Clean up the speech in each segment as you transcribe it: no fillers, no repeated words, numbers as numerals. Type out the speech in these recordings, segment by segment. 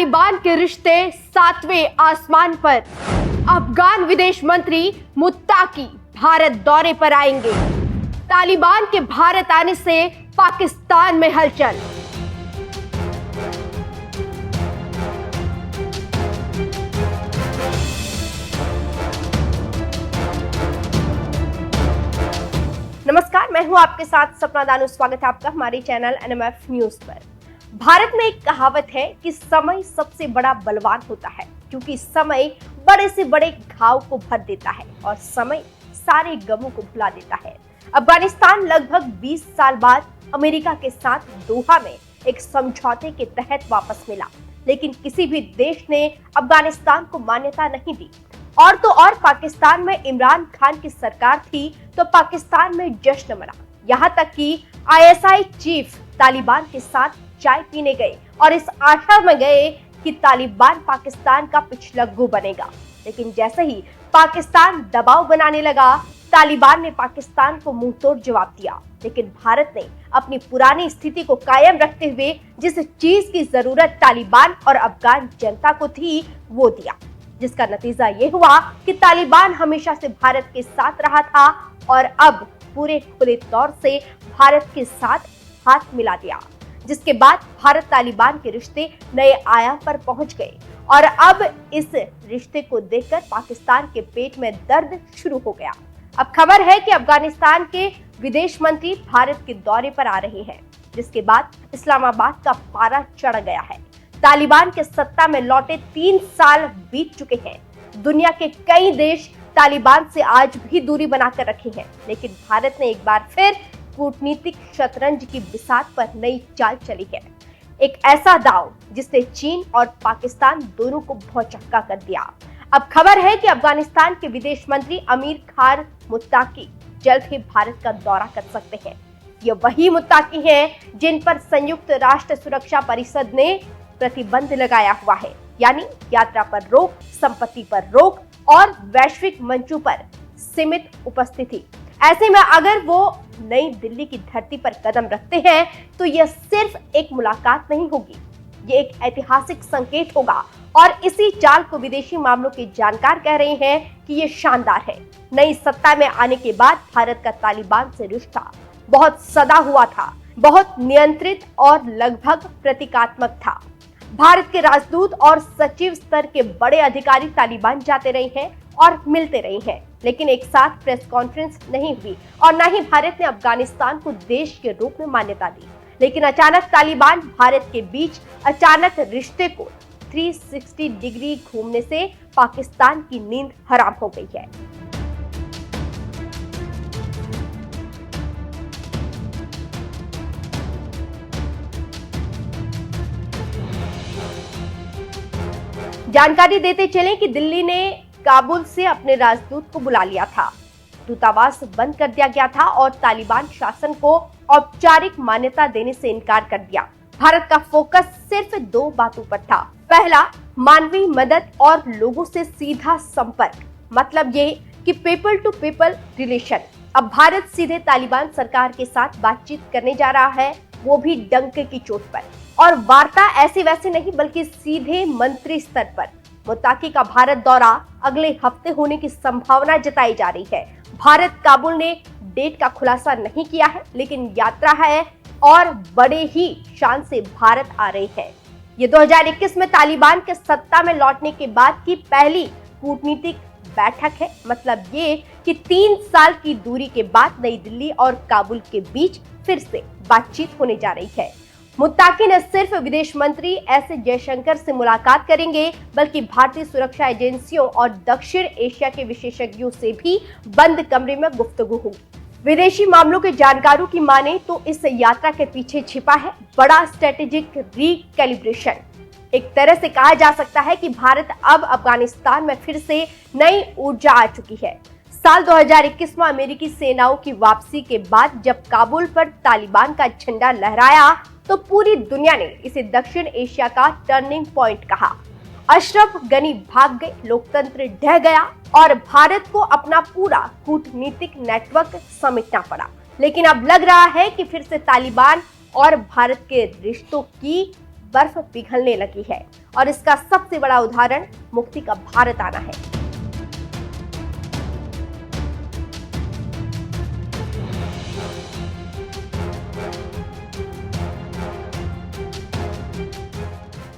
तालिबान के रिश्ते सातवें आसमान पर। अफगान विदेश मंत्री मुत्ताकी भारत दौरे पर आएंगे। तालिबान के भारत आने से पाकिस्तान में हलचल। नमस्कार, मैं हूं आपके साथ सपना दानू। स्वागत है आपका हमारे चैनल एनएमएफ न्यूज पर। भारत में एक कहावत है कि समय सबसे बड़ा बलवान होता है, क्योंकि समय बड़े से बड़े घाव को भर देता है और समय सारे गमों को भुला देता है। अफगानिस्तान लगभग 20 साल बाद अमेरिका के साथ दोहा में एक समझौते के तहत वापस मिला, लेकिन किसी भी देश ने अफगानिस्तान को मान्यता नहीं दी। और तो और पाकिस्तान में इमरान खान की सरकार थी तो पाकिस्तान में जश्न मना। यहाँ तक कि आईएसआई चीफ तालिबान के साथ चाय पीने गए और इस आशा में गए कि तालिबान पाकिस्तान का पिछलग्गू बनेगा। लेकिन जैसे ही पाकिस्तान दबाव बनाने लगा, तालिबान ने पाकिस्तान को मुंहतोड़ जवाब दिया। लेकिन भारत ने अपनी पुरानी स्थिति को कायम रखते हुए जिस चीज की जरूरत तालिबान और अफगान जनता को थी वो दिया, जिसका नतीजा ये हुआ कि तालिबान हमेशा से भारत के साथ रहा था और अब पूरे खुले तौर से भारत के साथ हाथ मिला दिया, जिसके बाद भारत तालिबान के रिश्ते नए आयाम पर पहुंच गए। और अब इस रिश्ते को देखकर पाकिस्तान के पेट में दर्द शुरू हो गया। अब खबर है कि अफगानिस्तान के विदेश मंत्री भारत के दौरे पर आ रहे हैं, जिसके बाद इस्लामाबाद का पारा चढ़ गया है। तालिबान के सत्ता में लौटे 3 साल बीत चुके हैं। दुनिया के कई देश तालिबान से आज भी दूरी बनाकर रखे हैं, लेकिन भारत ने एक बार फिर कूटनीतिक शतरंज की बिसात पर नई चाल चली है। एक ऐसा दांव जिसने चीन और पाकिस्तान दोनों को भौचक्का कर दिया। अब खबर है कि अफगानिस्तान के विदेश मंत्री अमीर खान मुत्ताकी जल्द ही भारत का दौरा कर सकते हैं। ये वही मुत्ताकी हैं जिन पर संयुक्त राष्ट्र सुरक्षा परिषद ने प्रतिबंध लगाया हुआ है, यानी यात्रा पर रोक, संपत्ति पर रोक और वैश्विक मंचों पर सीमित उपस्थिति। ऐसे में अगर वो नई दिल्ली की धरती पर कदम रखते हैं तो यह सिर्फ एक मुलाकात नहीं होगी, ये एक ऐतिहासिक संकेत होगा। और इसी चाल को विदेशी मामलों के जानकार कह रहे हैं कि ये शानदार है। नई सत्ता में आने के बाद भारत का तालिबान से रिश्ता बहुत सदा हुआ था, बहुत नियंत्रित और लगभग प्रतीकात्मक था। भारत के राजदूत और सचिव स्तर के बड़े अधिकारी तालिबान जाते रहे हैं और मिलते रहे हैं, लेकिन एक साथ प्रेस कॉन्फ्रेंस नहीं हुई और न ही भारत ने अफगानिस्तान को देश के रूप में मान्यता दी। लेकिन अचानक तालिबान भारत के बीच अचानक रिश्ते को 360 डिग्री घूमने से पाकिस्तान की नींद हराम हो गई है। जानकारी देते चलें कि दिल्ली ने काबुल से अपने राजदूत को बुला लिया था, दूतावास बंद कर दिया गया था और तालिबान शासन को औपचारिक मान्यता देने से इनकार कर दिया। भारत का फोकस सिर्फ 2 बातों पर था। पहला, मानवीय मदद और लोगों से सीधा संपर्क, मतलब ये कि पीपल टू पीपल रिलेशन। अब भारत सीधे तालिबान सरकार के साथ बातचीत करने जा रहा है, वो भी डंके की चोट पर। और वार्ता ऐसे वैसे नहीं, बल्कि सीधे मंत्री स्तर पर। मुत्ताकी का भारत दौरा अगले हफ्ते होने की संभावना जताई जा रही है। भारत काबुल ने डेट का खुलासा नहीं किया है, लेकिन यात्रा है और बड़े ही शान से भारत आ रहे हैं। ये 2021 में तालिबान के सत्ता में लौटने के बाद की पहली कूटनीतिक बैठक है। मतलब ये कि 3 साल की दूरी के बाद नई दिल्ली और काबुल के बीच फिर से बातचीत होने जा रही है। मुत्ताकी न सिर्फ विदेश मंत्री एस जयशंकर से मुलाकात करेंगे, बल्कि भारतीय सुरक्षा एजेंसियों और दक्षिण एशिया के विशेषज्ञों से भी बंद कमरे में गुफ्तगू होगी। विदेशी मामलों के जानकारों की माने तो इस यात्रा के पीछे छिपा है बड़ा स्ट्रेटेजिक रिकैलिब्रेशन। एक तरह से कहा जा सकता है कि भारत अब अफगानिस्तान में फिर से नई ऊर्जा आ चुकी है। साल 2021 में अमेरिकी सेनाओं की वापसी के बाद जब काबुल पर तालिबान का झंडा लहराया तो पूरी दुनिया ने इसे दक्षिण एशिया का टर्निंग पॉइंट कहा। अशरफ गनी भाग गए, लोकतंत्र ढह गया और भारत को अपना पूरा कूटनीतिक नेटवर्क समेटना पड़ा। लेकिन अब लग रहा है कि फिर से तालिबान और भारत के रिश्तों की बर्फ पिघलने लगी है और इसका सबसे बड़ा उदाहरण मुफ्ती का भारत आना है।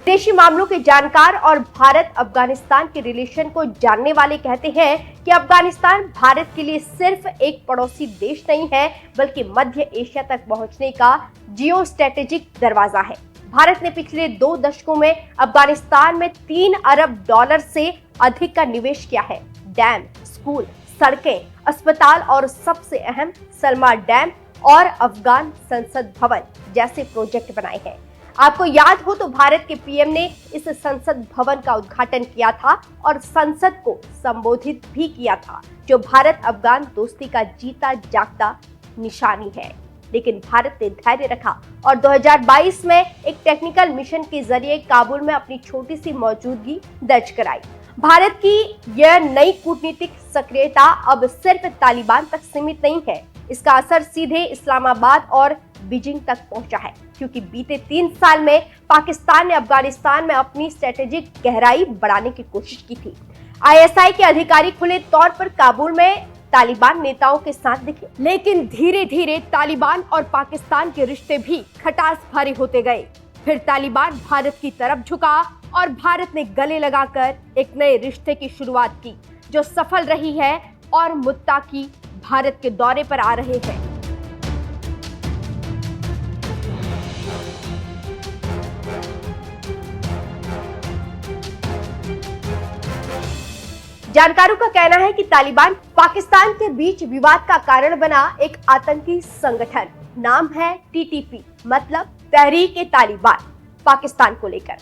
विदेशी मामलों के जानकार और भारत अफगानिस्तान के रिलेशन को जानने वाले कहते हैं कि अफगानिस्तान भारत के लिए सिर्फ एक पड़ोसी देश नहीं है, बल्कि मध्य एशिया तक पहुंचने का जियो स्ट्रेटेजिक दरवाजा है। भारत ने पिछले 2 दशकों में अफगानिस्तान में $3 अरब से अधिक का निवेश किया है। डैम, स्कूल, सड़कें, अस्पताल और सबसे अहम सलमा डैम और अफगान संसद भवन जैसे प्रोजेक्ट बनाए हैं। आपको याद हो तो भारत के पीएम ने इस संसद भवन का उद्घाटन किया था और संसद को संबोधित भी किया था, जो भारत अफगान दोस्ती का जीता जागता निशानी है। लेकिन भारत ने धैर्य रखा और 2022 में एक टेक्निकल मिशन के जरिए काबुल में अपनी छोटी सी मौजूदगी दर्ज कराई। भारत की यह नई कूटनीतिक सक्रियता अब सिर्फ तालिबान तक सीमित नहीं है, इसका असर सीधे इस्लामाबाद और बीजिंग तक पहुंचा है, क्योंकि बीते 3 साल में पाकिस्तान ने अफगानिस्तान में अपनी स्ट्रेटेजिक गहराई बढ़ाने की कोशिश की थी। आईएसआई के अधिकारी खुले तौर पर काबुल में तालिबान नेताओं के साथ दिखे, लेकिन धीरे धीरे तालिबान और पाकिस्तान के रिश्ते भी खटास भरे होते गए। फिर तालिबान भारत की तरफ झुका और भारत ने गले लगाकर एक नए रिश्ते की शुरुआत की, जो सफल रही है और मुत्ताकी भारत के दौरे पर आ रहे हैं। जानकारों का कहना है कि तालिबान पाकिस्तान के बीच विवाद का कारण बना एक आतंकी संगठन। नाम है टीटीपी, मतलब तहरीक-ए-तालिबान। पाकिस्तान को लेकर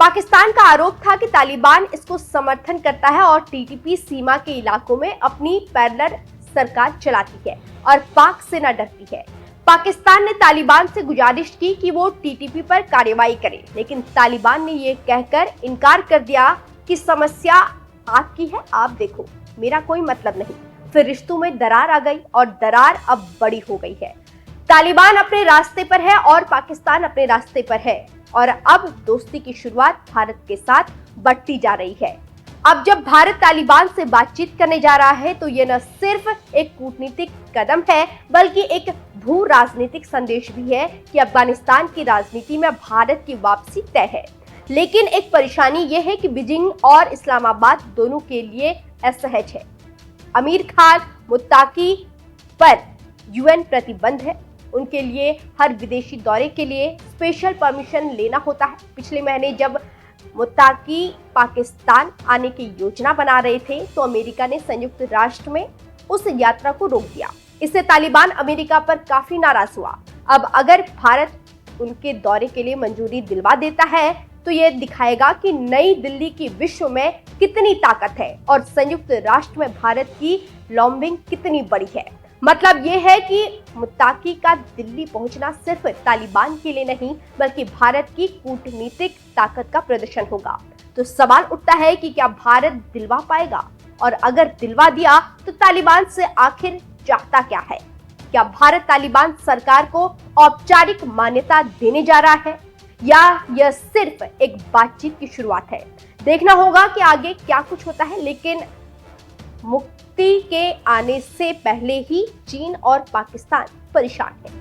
पाकिस्तान का आरोप था कि तालिबान इसको समर्थन करता है और टीटीपी सीमा के इलाकों में अपनी पैरेलल सरकार चलाती है और पाक से न डरती है। पाकिस्तान ने तालिबान से गुजारिश की कि वो टीटीपी पर कार्रवाई करे, लेकिन तालिबान ने ये कहकर इनकार कर दिया कि समस्या आपकी है, आप देखो, मेरा कोई मतलब नहीं। फिर रिश्तों में दरार आ गई और दरार अब बड़ी हो गई है। तालिबान अपने रास्ते पर है और पाकिस्तान अपने रास्ते पर है और अब दोस्ती की शुरुआत भारत के साथ बढ़ती जा रही है। अब जब भारत तालिबान से बातचीत करने जा रहा है तो ये न सिर्फ एक कूटनीतिक कदम है, बल्कि एक भू राजनीतिक संदेश भी है कि अफगानिस्तान की राजनीति में भारत की वापसी तय है। लेकिन एक परेशानी यह है कि बीजिंग और इस्लामाबाद दोनों के लिए असहज है। आमिर खान मुत्ताकी पर यूएन प्रतिबंध है, उनके लिए हर विदेशी दौरे के लिए स्पेशल परमिशन लेना होता है। पिछले महीने जब मुत्ताकी पाकिस्तान आने की योजना बना रहे थे तो अमेरिका ने संयुक्त राष्ट्र में उस यात्रा को रोक दिया। इससे तालिबान अमेरिका पर काफी नाराज हुआ। अब अगर भारत उनके दौरे के लिए मंजूरी दिलवा देता है तो यह दिखाएगा कि नई दिल्ली की विश्व में कितनी ताकत है और संयुक्त राष्ट्र में भारत की लॉबिंग कितनी बड़ी है। मतलब यह है कि मुत्ताकी का दिल्ली पहुंचना सिर्फ तालिबान के लिए नहीं, बल्कि भारत की कूटनीतिक ताकत का प्रदर्शन होगा। तो सवाल उठता है कि क्या भारत दिलवा पाएगा, और अगर दिलवा दिया तो तालिबान से आखिर चाहता क्या है? क्या भारत तालिबान सरकार को औपचारिक मान्यता देने जा रहा है या यह सिर्फ एक बातचीत की शुरुआत है? देखना होगा कि आगे क्या कुछ होता है। लेकिन मुफ्ती के आने से पहले ही चीन और पाकिस्तान परेशान है।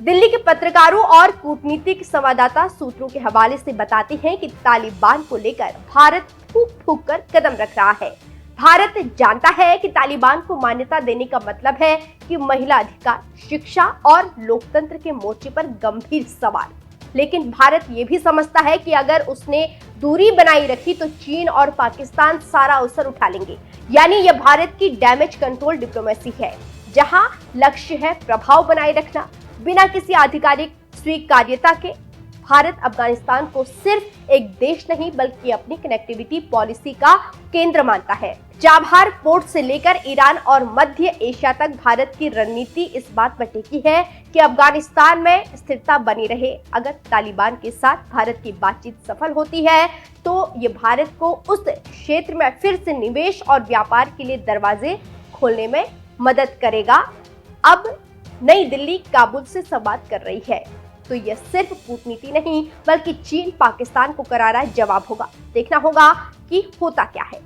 दिल्ली के पत्रकारों और कूटनीतिक संवाददाता सूत्रों के हवाले से बताते हैं कि तालिबान को लेकर भारत फूंक फूंक कर कदम रख रहा है। भारत जानता है कि तालिबान को मान्यता देने का मतलब है कि महिला अधिकार, शिक्षा और लोकतंत्र के मोर्चे पर गंभीर सवाल। लेकिन भारत ये भी समझता है कि अगर उसने दूरी बनाई रखी तो चीन और पाकिस्तान सारा अवसर उठा लेंगे। यानी यह भारत की डैमेज कंट्रोल डिप्लोमेसी है, जहां लक्ष्य है प्रभाव बनाए रखना बिना किसी आधिकारिक स्वीकार्यता के। भारत अफगानिस्तान को सिर्फ एक देश नहीं बल्कि अपनी कनेक्टिविटी पॉलिसी का केंद्र मानता है। चाबहार पोर्ट से लेकर ईरान और मध्य एशिया तक भारत की रणनीति इस बात पर टिकी है कि अफगानिस्तान में स्थिरता बनी रहे। अगर तालिबान के साथ भारत की बातचीत सफल होती है तो ये भारत को उस क्षेत्र में फिर से निवेश और व्यापार के लिए दरवाजे खोलने में मदद करेगा। अब नई दिल्ली काबुल से संवाद कर रही है, तो यह सिर्फ कूटनीति नहीं बल्कि चीन पाकिस्तान को करारा जवाब होगा। देखना होगा कि होता क्या है।